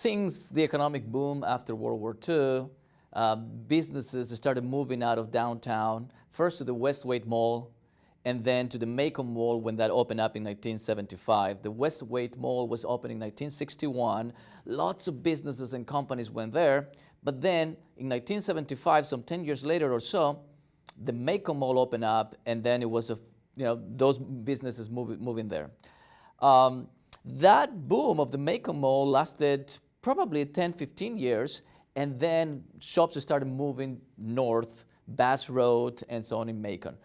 since the economic boom after World War II, businesses started moving out of downtown, first to the Westgate Mall, and then to the Macon Mall when that opened up in 1975. The Westgate Mall was opened in 1961. Lots of businesses and companies went there. But then in 1975, some 10 years later or so, the Macon Mall opened up, and then it was those businesses moving there. That boom of the Macon Mall lasted probably 10, 15 years, and then shops started moving north, Bass Road, and so on in Macon.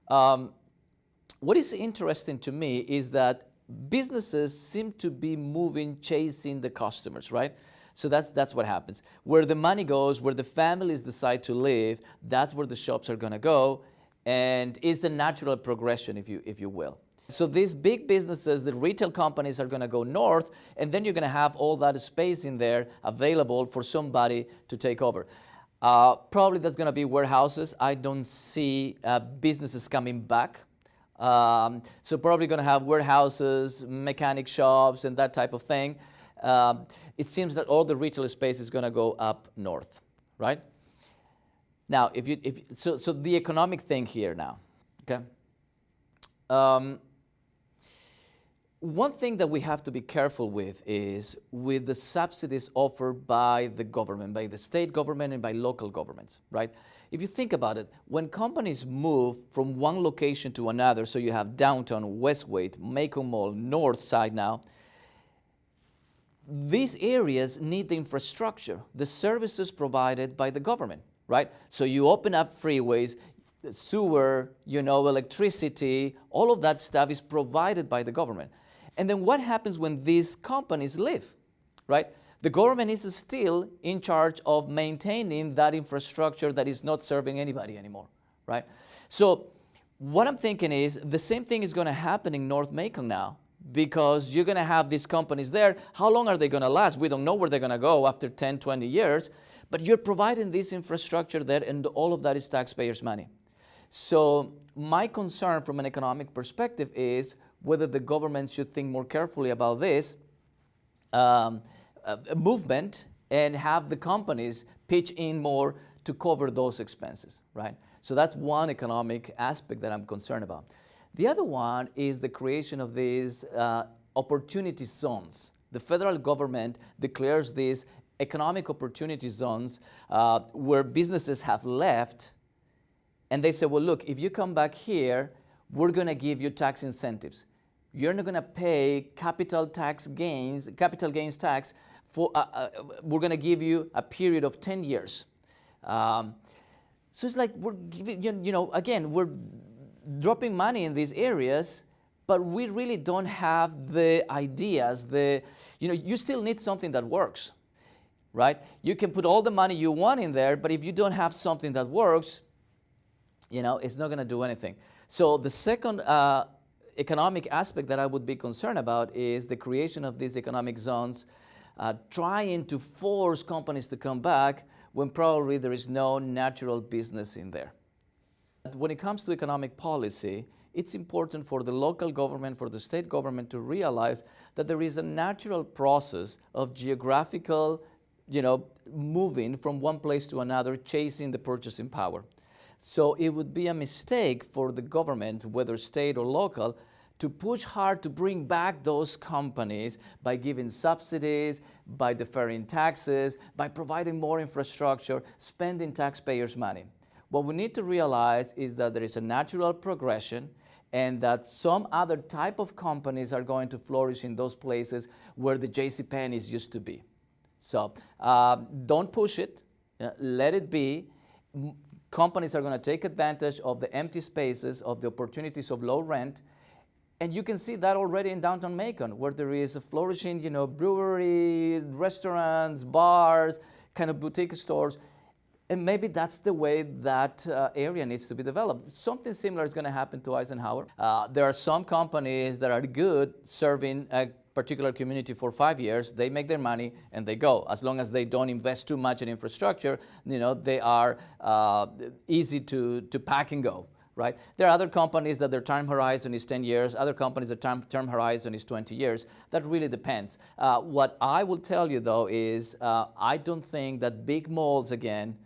What is interesting to me is that businesses seem to be moving, chasing the customers, right? So that's what happens. Where the money goes, where the families decide to live, that's where the shops are going to go, and it's a natural progression, if you will. So these big businesses, the retail companies, are going to go north, and then you're going to have all that space in there available for somebody to take over. Probably that's going to be warehouses. I don't see businesses coming back. So probably going to have warehouses, mechanic shops, and that type of thing. It seems that all the retail space is going to go up north, right? Now, so the economic thing here now, okay? One thing that we have to be careful with is with the subsidies offered by the government, by the state government and by local governments, right? If you think about it, when companies move from one location to another, so you have downtown, Westgate, Macon Mall, north side now, these areas need the infrastructure, the services provided by the government, right? So you open up freeways, sewer, electricity, all of that stuff is provided by the government. And then what happens when these companies leave, right? The government is still in charge of maintaining that infrastructure that is not serving anybody anymore, right? So what I'm thinking is the same thing is going to happen in North Macon now, because you're going to have these companies there. How long are they going to last? We don't know where they're going to go after 10, 20 years, but you're providing this infrastructure there, and all of that is taxpayers' money. So my concern from an economic perspective is whether the government should think more carefully about this movement and have the companies pitch in more to cover those expenses, right? So that's one economic aspect that I'm concerned about. The other one is the creation of these opportunity zones. The federal government declares these economic opportunity zones where businesses have left, and they say, well, look, if you come back here, we're going to give you tax incentives. You're not going to pay capital gains tax for, we're going to give you a period of 10 years. So it's like we're giving, again, we're dropping money in these areas, but we really don't have the ideas, you still need something that works, right? You can put all the money you want in there, but if you don't have something that works, it's not going to do anything. So the second economic aspect that I would be concerned about is the creation of these economic zones, trying to force companies to come back when probably there is no natural business in there. When it comes to economic policy, it's important for the local government, for the state government to realize that there is a natural process of geographical, moving from one place to another, chasing the purchasing power. So it would be a mistake for the government, whether state or local, to push hard to bring back those companies by giving subsidies, by deferring taxes, by providing more infrastructure, spending taxpayers' money. What we need to realize is that there is a natural progression, and that some other type of companies are going to flourish in those places where the JCPenney's used to be. So don't push it, let it be. Companies are going to take advantage of the empty spaces, of the opportunities of low rent. And you can see that already in downtown Macon, where there is a flourishing, brewery, restaurants, bars, kind of boutique stores. And maybe that's the way that area needs to be developed. Something similar is going to happen to Eisenhower. There are some companies that are good serving a particular community for 5 years. They make their money and they go. As long as they don't invest too much in infrastructure, they are easy to pack and go, right? There are other companies that their time horizon is 10 years, other companies their term horizon is 20 years. That really depends. What I will tell you though is I don't think that big malls again,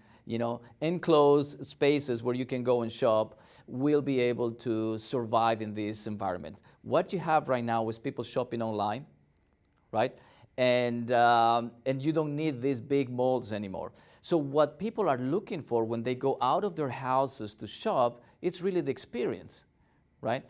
enclosed spaces where you can go and shop will be able to survive in this environment. What you have right now is people shopping online, right? And you don't need these big malls anymore. So what people are looking for when they go out of their houses to shop, it's really the experience, right?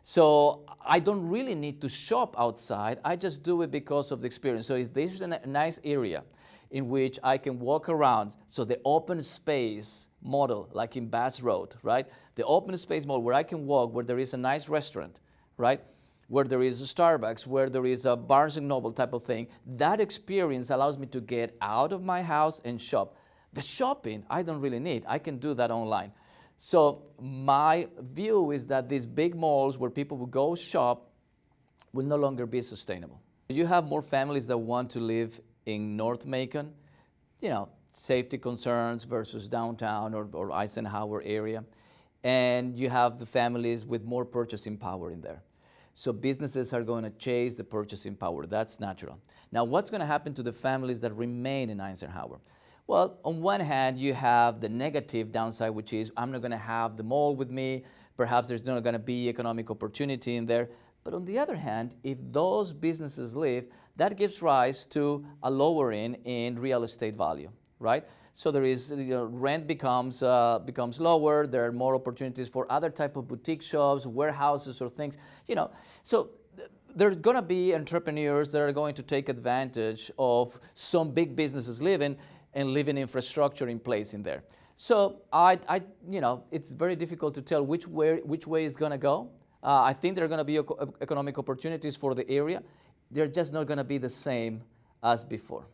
So I don't really need to shop outside. I just do it because of the experience. So if there's a nice area in which I can walk around, so the open space model, like in Bass Road, right? The open space model where I can walk, where there is a nice restaurant, right? Where there is a Starbucks, where there is a Barnes & Noble type of thing, that experience allows me to get out of my house and shop. The shopping, I don't really need. I can do that online. So my view is that these big malls where people will go shop will no longer be sustainable. You have more families that want to live in North Macon, safety concerns versus downtown or Eisenhower area. And you have the families with more purchasing power in there. So businesses are going to chase the purchasing power. That's natural. Now, what's going to happen to the families that remain in Eisenhower? Well, on one hand, you have the negative downside, which is I'm not going to have the mall with me. Perhaps there's not going to be economic opportunity in there. But on the other hand, if those businesses leave, that gives rise to a lowering in real estate value, right? So there is, rent becomes lower. There are more opportunities for other type of boutique shops, warehouses, or things, So there's going to be entrepreneurs that are going to take advantage of some big businesses leaving and leaving infrastructure in place in there. So it's very difficult to tell which way it's going to go. I think there are going to be economic opportunities for the area. They're just not going to be the same as before.